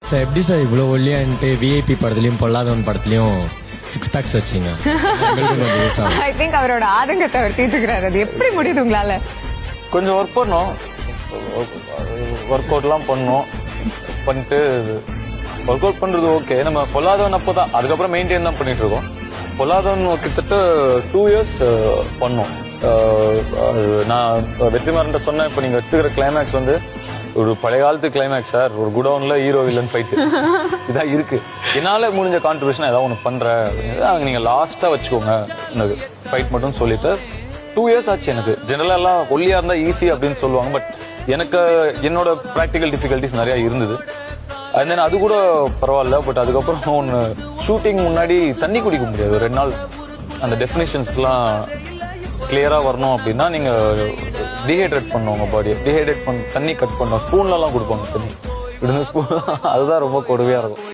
Sir எப்படி sir இவ்வளோ ஒல்லியான்ட்டு VIP படத்துலையும் பொல்லாதவன் படத்துலையும் 6 பேக்ஸ் வச்சிங்க கொஞ்சம் யூஸ் ஆகும். ஐ திங்க் அவரோட ஆதங்கத்தை அவர் தீர்த்துக்கிறாரு. அது எப்படி முடியுது உங்களால? கொஞ்சம் ஒர்க் பண்ணோம், ஒர்க் அவுட்லாம் பண்ணோம். பண்ணிட்டு ஒர்க் அவுட் பண்றது ஓகே. நம்ம பொல்லாதவன் அப்போதான், அதுக்கப்புறம் மெயின்டைன் தான் பண்ணிட்டு இருக்கோம். பொல்லாதவன் கிட்டத்தட்ட 2 years பண்ணோம். நான் வெற்றிமாறன் சொன்னேன், இப்போ நீங்க எடுத்துக்கிற கிளைமேக்ஸ் வந்து ஒரு பழைய காலத்து கிளைமேக்ஸ் சார். ஒரு குடவுன்ல ஹீரோ வில்லன் ஃபைட் இதான் இருக்கு. என்னால முடிஞ்ச கான்ட்ரிபியூஷன் ஏதாவது ஒன்று பண்றேன், நீங்க லாஸ்டா வச்சுக்கோங்க எனக்கு ஃபைட் மட்டும் சொல்லிட்டு 2 years ஆச்சு. எனக்கு ஜெனரலா எல்லாம் ஒல்லியா இருந்தா ஈஸி அப்படின்னு சொல்லுவாங்க, பட் எனக்கு என்னோட ப்ராக்டிக்கல் டிஃபிகல்ட்டிஸ் நிறைய இருந்தது. அண்ட் தென் அது கூட பரவாயில்ல. பட் அதுக்கப்புறம் ஒன்று ஷூட்டிங் முன்னாடி தண்ணி குடிக்க முடியாது 2 நாள். அந்த டெஃபினேஷன்ஸ்லாம் கிளியரா வரணும் அப்படின்னா நீங்க டீஹைட்ரேட் பண்ணுவாங்க பாடியை. டீஹைட்ரேட் பண்ண தண்ணி கட் பண்ணோம், ஸ்பூன்ல எல்லாம் கொடுப்பாங்க தண்ணி. ஸ்பூன் அதுதான் ரொம்ப கொடுமையா இருக்கும்.